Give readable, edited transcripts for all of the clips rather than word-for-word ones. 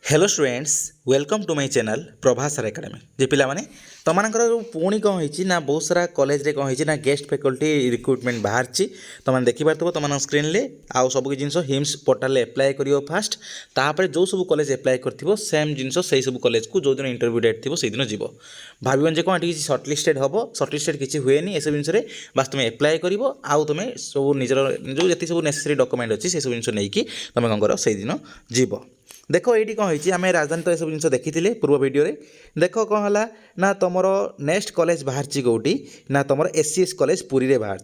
Hello students welcome to my channel Prabhas sir academy जे पिला माने तमनकर पुणी कौन होइछि ना बहुत सारा कॉलेज रे कौन होइछि ना गेस्ट फैकल्टी रिक्रुटमेंट बाहरछि तमन देखि पारतबो तमन स्क्रीन ले आउ सब कि जिंस हिम्स पोर्टल ले अप्लाई करियो फास्ट तापर जो सब कॉलेज अप्लाई करथिबो सेम जिंस सेही सब कॉलेज को जो दिन इंटरव्यू डेट थिबो सेही दिन जीवो भाबिबन जे कोन एठी किछि शॉर्टलिस्टेड हबो शॉर्टलिस्टेड किछि हुएनी एसब जिंस रे बस तुमे अप्लाई करिवो आउ तुमे सब निजर जो जति सब नेसेसरी डॉक्यूमेंट अछि से सब जिंस नेकी तुमे कोन करो सेही दिन जीवो देख ये कौन होती आम राजधानी तो यह सब जिन देखी पूर्व भिडियो देख कौन है ना तुम नेक्स्ट कॉलेज बाहर कौटी ना तुम एससीएस कॉलेज पुरी रे बाहर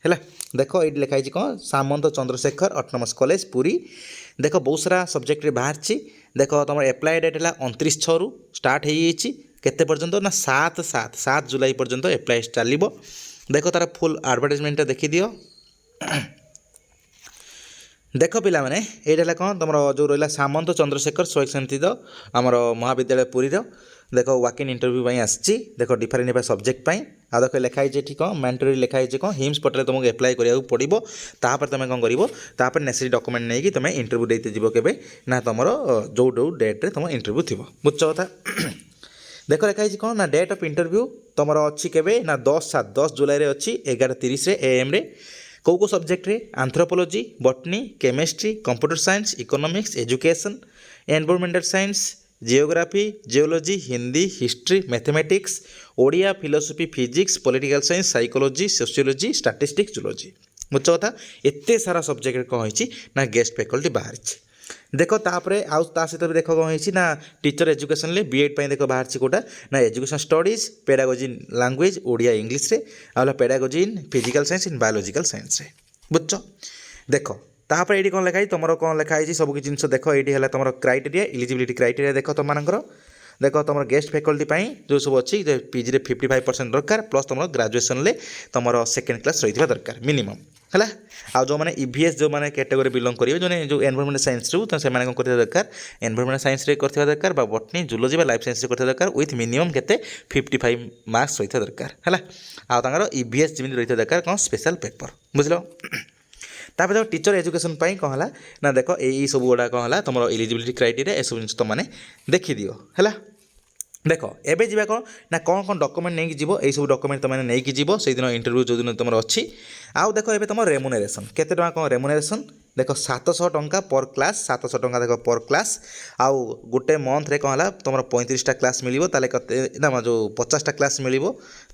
है देख ये लिखाई कौन सामंत चंद्रशेखर ऑटोनोमस कॉलेज पुरी देख बहुत सारा सब्जेक्ट बाहर देख तुम एप्लाई डेट है 29/6 स्टार्ट होते पर्यंत ना 7 जुलाई पर्यंत एप्लाई चलो देख तार फुल एडवर्टाइजमेंट देखी दियो देख पिला माने ये कौन तुम जो रहा सामंत चंद्रशेखर स्वयं समिति आमर महाविद्यालय पुरी देख वाकिन इंटरव्यू आसी देख डिफरेंट डिफरेंट सब्जेक्ट आ देख लिखाई कौन मैंडेटरी लिखाई कौन हिम्स पोर्टल तुमको एप्लाई करा पड़ो तापर तुम कौन कर नेसेसरी डॉक्यूमेंट नहीं कि तुम इंटरव्यू देते जीव के ना तुम जो जो डेट्रे तुम इंटरव्यू थी बुझ कथा देख लिखाई कौन ना डेट ऑफ इंटरव्यू तुम अच्छी के ना 10 जुलाई अच्छी 11:30 AM कौ सब्जेक्ट रे anthropology botany chemistry computer science economics education environmental science geography geology Hindi history mathematics Odia philosophy physics political science psychology sociology statistics zoology बुझ कथा एते सारा सब्जेक्ट कौन होइछि ना गेस्ट फैकल्टी बाहर देख तापर आउ ता सहित भी देख कौन होइछि ना टीचर एजुकेशन ले बीएड देख बाहर कोटा ना education studies pedagogy in language Odia English रे आला pedagogy in physical science in biological science रे बुझ देख तापर ये कौन लिखाई तुम कौन लिखाई सब किसी जिन देख ये है तुम क्राइटेरिया एलिजिबिलिटी क्राइटेरिया देख तुम देख तुम गेस्ट फैकल्टी जो सब अच्छी पीजी रे 55% दरकार प्लस तुम ग्रेजुएशन ले तुम सेकेंड क्लास रही दरकार मिनिमम है आ जो मैंने ईवीएस जो मैंने कैटेगरी बिलंग करेंगे जो एनवायरमेंट साइंस रू तो से करते दरकार एनवायरमेंट साइंस रे करते दरकार बॉटनी जूलॉजी लाइफ साइंस करते दरकार विथ मिनिमम केते 55 मार्क्स रही दरकार है आर ईवीएस जमी रही दरकार कौन स्पेशल पेपर बुझल तापर देखो टीचर एजुकेशन कौन है ना देख यही सब गुड़ा कौन है तुम एलिजिबिलिटी क्राइटेरिया ये सब जिन तुमने देखी दियो है देख एबे जीवा कौन ना कौन कौन डॉक्यूमेंट नहीं जीवो यही सब डॉक्यूमेंट तुमने नहीं जीवो से दिन इंटरव्यू जो दिन तुम अच्छी आउ देख एबे तुम रेमुनेरेशन केते टका कौन रेमुनेरेशन देख 700 टंका पर क्लास 700 टंका देख पर क्लास आउ गोटे मंथ रे कौन है तुम 35टा क्लास मिल ना जो 50टा क्लास मिल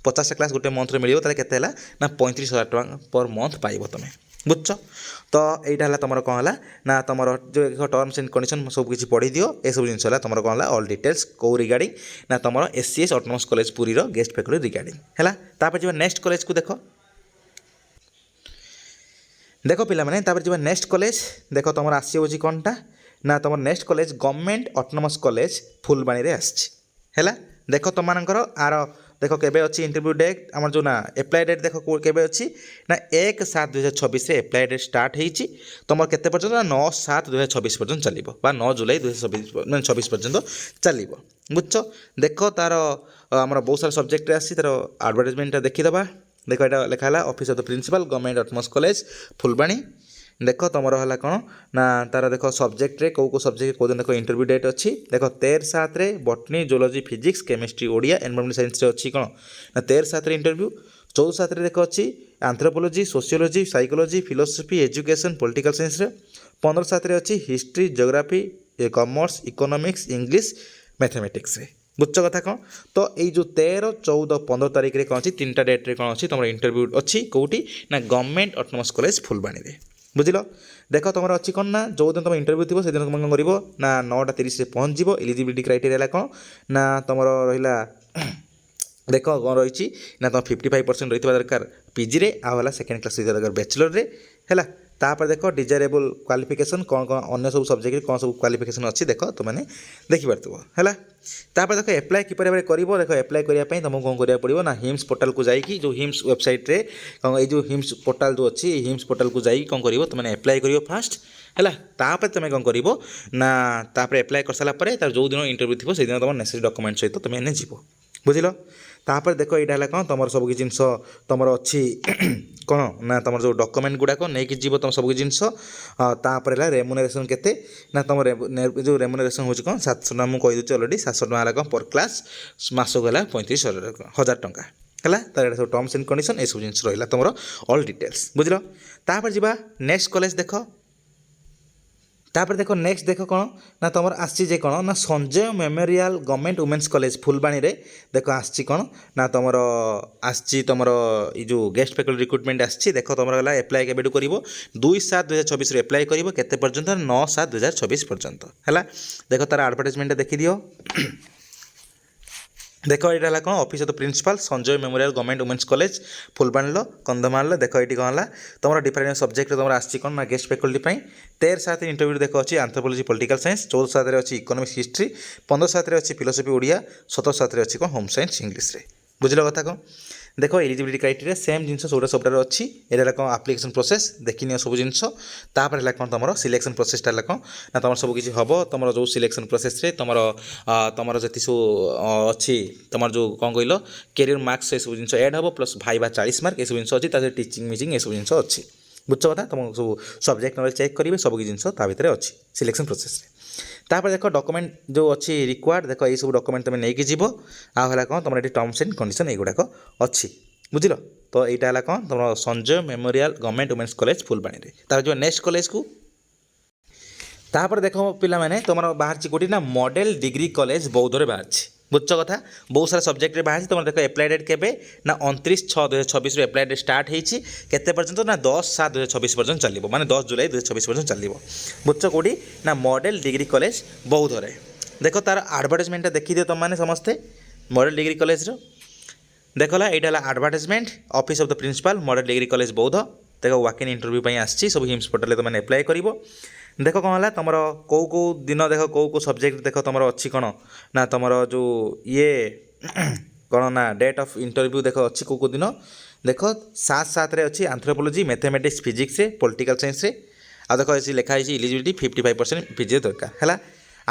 50टा क्लास गोटे मंथ रे मिल केते ना 35,000 टका पर मंथ पाइब तुम बुझ तो यहाँ तुम कौन है ना तुम जो टर्म्स एंड कंडीशन सब किसी पढ़ी दियो ये सब जिन तुम कौन है ऑल डिटेल्स कौ रिगार्डिंग ना तुम SCS autonomous college Puri guest faculty regarding है तापर जो नेक्स्ट कॉलेज को देख देख पिला माने तापर जो नेक्स्ट कॉलेज देख तुम आसी कौनटा ना तुम next college government autonomous college Phulbani रे है देख तुम आर देख के अच्छी इंटरव्यू डेट आम जो ना एप्लाई डेट देख के अच्छी ना 1/7/2026 एप्लाई डेट स्टार्ट होती तुम के पर्यटन ना 9/7/2026 पर्यटन चलो 9 जुलाई 2026 पर्यटन चलो बुझ देख तार आम बहुत सारा सब्जेक्ट आसी तार एडवर्टाइजमेंट देखीदे देख ये लिखा office of the principal government autonomous college Phulbani देख तुम है कौन ना तार देख सब्जेक्ट रे कौ सब्जेक्ट कौ दिन देख इंटरव्यू डेट अच्छी देख 13/7 botany zoology physics chemistry Odia environment science अच्छी कौन ना 13/7 इंटरव्यू 14/7 देख अच्छी anthropology sociology psychology philosophy education political science 15/7 अच्छी history geography commerce economics English mathematics बुझ कथा कौन तो ये जो 13, 14, 15 तारीख में कौन अच्छी 3टा डेट्रे कौन अच्छी तुम इंटरव्यू अच्छी कौटी ना गवर्नमेंट ऑटोनोमस कॉलेज फुलबाणी रे बुझल देख तुम अच्छी कौन ना जो दिन तुम इंटरव्यू थी से दिन तुम कौन कर ना 9:30 पहुँच एलिजिबिलिटी क्राइटेरिया कौन ना तुम रहा देख कौन रही ना तुम 55% रही दरकार पीजी रे आला सेकेंड क्लास रही दरकार बैचलर रे है तापर देख डिजायरेबल क्वालिफिकेशन कौन कौन अन्य सब सब्जेक्ट कौन सब क्वालिफिकेशन अच्छी देख तुमने देखिपार है तापर देख एप्लाई किपर कर देख एप्लाई करने तुमको कौन करा पड़ो ना हिम्स पोर्टाल को जाकि जो हिम्स वेबसाइट रे ये जो हिम्स पोर्टाल जो अच्छी हिम्स पोर्टाल को जाकि कौन कर तुमने एप्लाई कर फास्ट है तापर तुम कौन कर ना तापर एप्लाई कर सारापर जो दिन इंटरव्यू थी से दिन तुम नेसेसरी डॉक्यूमेंट सहित तुम जीव बुझल तापर देख यहाँ कौन तुम सब जिन तुम अच्छी कौन ना तुम जो डॉक्यूमेंट गुड़ाक नहीं जीव तुम सब जिनस तापर है रेमुनेरेसन केते ना तुम जो रेमुनेरेसन हूँ कौन 700 टका मुझे कहीदे अलरेडी 700 टका कौन पर क्लास मासक है 35,000 टका है तो ये सब टर्म्स एंड कंडीशन ये सब जिन रहा तुम ऑल डिटेल्स बुझल तापर जी नेक्स्ट कॉलेज देख तापर देख नेक्स्ट देख कौन ना तुम आसी कौन ना Sanjay memorial government women's college Phulbani रे देख आसी कौन ना तुम आसी तुम जो गेस्ट फैकल्टी रिक्रुटमेंट आसी देख तुम एप्लाय केबेठू कर 2/7/2024 एप्लाय कर केते पर्यंत 9/7/2024 पर्यंत है देख तार एडवर्टाइजमेंट देखी दियो देख ये है कौन office of the principal Sanjay memorial government women's college Phulbani Kandhamal देख ये कौन है तुम डिफरेंट सब्जेक्ट तुम आसी कौन ना गेस्ट फैकल्टी 13/7 इंटरव्यू देख अच्छी एंथ्रोपोलॉजी पॉलिटिकल साइंस 14/7 अच्छी इकोनॉमिक्स हिस्ट्री 15/7 अच्छी फिलोसफी ओडिया 17/7 अच्छी कौन होम साइंस इंग्लिश रे बुझल कथा कौन देख एलिजिबिलिटी क्राइटेरिया सेम जिन सब अच्छी ये कौन आप्लिकेसन प्रोसेस देखनी सब जिन तापर है कौन तुम सिलेक्शन प्रोसेसटा है कौन ना तुम सब किसी हम तुम जो सिलेक्शन प्रोसेस रे तुम तुम जी सब अच्छी तुम जो कौन कहल कैरियर मार्क्स ये सब जिन एड हम प्लस भाइबा 40 मार्क ये सब जिन अच्छी टीचिंग मीचिंग ये सब जिन अच्छी बुझ कथा तुम सब सब्जेक्ट नॉलेज चेक करेंगे सब जिन भितर अच्छी सिलेक्शन प्रोसेस तापर देख डॉक्यूमेंट जो अच्छी रिक्वायर्ड देख ये सब डॉक्यूमेंट तुम नहीं जीव आला कौन तुम ये टर्म्स एंड कंडीशन युड़ाक अच्छी बुझल तो यहाँ है कौन तुम Sanjay memorial government women's college Phulbani तापर जो नेक्स्ट कॉलेज को तापर देख पिला माने तुम बाहर कौटी ना मॉडल डिग्री कॉलेज बौद्ध बाहर बुझ कथा बहुत सारा सब्जेक्ट बाहर तुम देख एप्लाय डेट के ना 29/6/2024 एप्लाय डेट स्टार्ट होती केते पर्यंत ना 10/7/2024 पर्यंत चलो माने 10 जुलाई 2024 पर्यंत चलो बुझ कौटी ना मॉडल डिग्री कॉलेज बौद्ध देख तार एडवर्टाइजमेंट देखी दियो तुम मैंने समस्ते मॉडल डिग्री कॉलेज देख ला यहाँ है advertisement office of the principal model degree college बौद्ध देख वॉक इन इंटरव्यू आसी सब हिम्स पोर्टल तुम एप्लाय कर देख कौन है तुम कौ दिन देख कौ सब्जेक्ट देख तुम अच्छी कौन ना तुम जो ये कौन ना डेट ऑफ इंटरव्यू देख अच्छी कौ दिन देख 7/7 अच्छी anthropology mathematics physics political science आ देख ये लिखाई इलिजिबिलिटी 55% पीजी दरकार है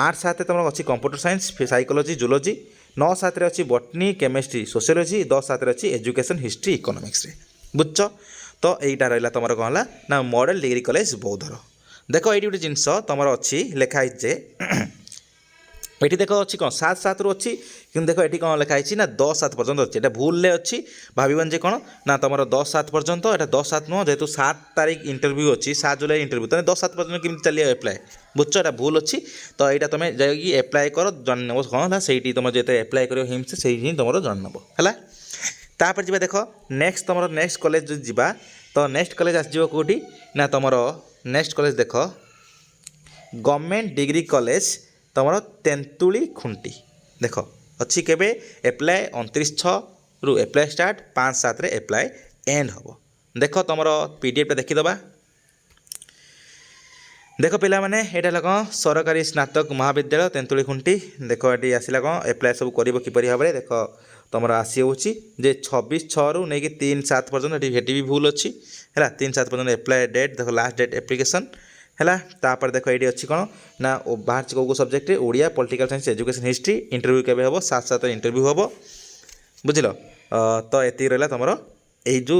8/7 तुम अच्छी कंप्यूटर साइंस साइकोलॉजी जूलॉजी 9/7 अच्छी बॉटनी केमिस्ट्री सोशियोलॉजी 10/7 अच्छी एजुकेशन हिस्ट्री इकोनॉमिक्स बुझ तो यहाँ रहा तुम कौन है ना मॉडल डिग्री कॉलेज बौद्धर देख ये गोटे जिनस तुम अच्छी लिखाई जे ये देख अच्छी कौन 7/7 रु अच्छी कि देख ये कौन लिखाई ना 10/7 पर्यटन अच्छी ये भूल अच्छी भावन जे कौन ना तुम 10/7 पर्यटन यहाँ 10/7 नुह जेहतु 7 तारीख इंटरव्यू अच्छी 7 जुलाई इंटरव्यू तो 10/7 पर्यटन केमी चलिए एप्लाय बुझ यहाँ भूल अच्छी तो यहाँ तुम जाकि एप्लाय कर जन नब कौन है से तुम जो एप्लाय कर हिम्स से तुम जन नब है तापर जी देख नेक्स्ट तुम नेक्स्ट कॉलेज जो जा तो नेक्स्ट कॉलेज आसो कौटी ना तुम नेक्स्ट कॉलेज देख गवर्नमेंट डिग्री कॉलेज तुम तेंतुली खुंटी देख अच्छी के एप्लाय 29/6 रु एप्लाय स्टार्ट 5/7 एप्लाय एंड हम देख तुम पीडीएफ देखीदबा देख पिला माने यहाँ है कौन सरकारी स्नातक महाविद्यालय तेंतुली खुंटी देख ये आसला कौन एप्लाय सब कर किपरि भाव में देख तुम आसी हो 26/6 रु नहीं 3/7 पर्यटन ये भी भूल अच्छी है 3/7 पर्यटन एप्लाय डेट देख लास्ट डेट एप्लिकेशन है तापर देख ये अच्छी कौन ना बाहर कौ subject Odia political science education history interview केबे हम 7/7 इंटरव्यू हम बुझल तो ये रहा तुम यही जो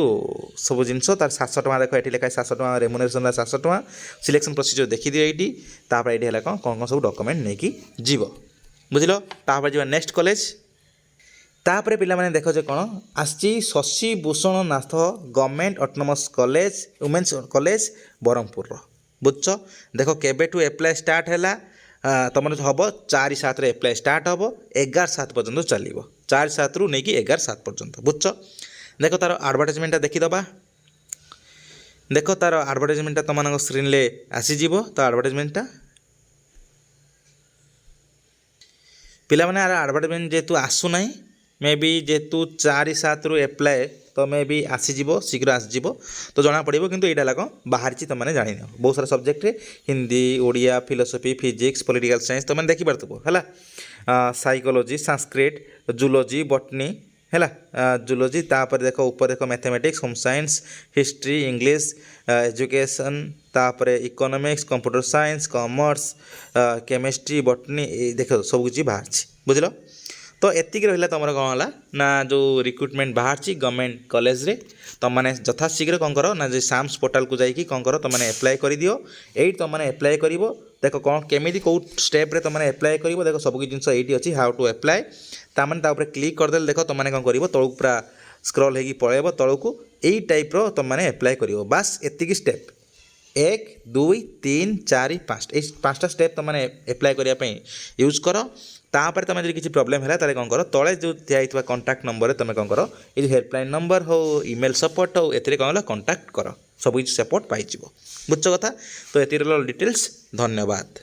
सब जिन तार 700 टका देख ये लिखाई 700 टका रेमुनेरेसन 700 टका सिलेक्शन प्रोसीजर देखी दियो ये तापर ये है कौन कौन सब डॉक्यूमेंट नहीं कि जीव बुझल तापर जी नेक्स्ट कॉलेज तापर पिला माने देख जे कौन आसी Shashi Bhushan Nath government autonomous college women's college Brahmapur बुझ देख केबेठू एप्लाय स्टार्ट है तुम हम 4/7 एप्लाय स्टार्ट हम 11/7 पर्यटन चलो 4/7 रु नहीं 11/7 पर्यटन बुझ देख तार एडवर्टाइजमेंट देखीदबा देख तार एडवर्टाइजमेंट तुम स्क्रीन ले आसीज तो एडवर्टाइजमेंटा पिला माने एडवर्टाइजमेंट जेहेतु आसुना मे बी जेहेतु 4/7 रु एप्लाय तो मे बी आसीज शीघ्र आसज तो जना पड़ो कि यहाँ कौन बाहर तुमने जान बहुत सारा subject Hindi Odia philosophy physics political science तुमने देखिपार है साइकोलॉजी संस्कृत जूलॉजी बॉटनी है जूलॉजी तापर देख ऊपर देख mathematics home science history English education तापर economics computer science commerce chemistry botany देख सब किसी बाहर बुझल तो एतिक रहा तुम कौन है ना जो रिक्रुटमेंट बाहर गवर्नमेंट कॉलेज रे तुमने यथाशीघ्र कौन कर ना जो साम्स पोर्टाल को जाकि कौन कर तुमने एप्लाय कर दियो ये तुमने एप्लाय कर देख कौन केमी कौ स्टेप्रे तुमने एप्लाय कर देख सब जिन ये अच्छी हाउ टू एप्लाय तापर क्लिक करदे देख तुमने कौन कर तौक पूरा स्क्रॉल होगी पलैब तौक यही टाइप तुमने एप्लाय कर बास एतिक स्टेप 1 2 3 4 5 ये 5टा स्टेप तुमने एप्लाय करने यूज कर तापर तुम जो किसी प्रोब्लेम है ताले कौन कर तले जो दिखाई कॉन्टैक्ट नंबर तुम कौन कर ये हेल्पलाइन नंबर हो ईमेल सपोर्ट हो ए कौन कॉन्टैक्ट कर सब किसी सपोर्ट पाई बुझ कथा तो ये डिटेल्स धन्यवाद।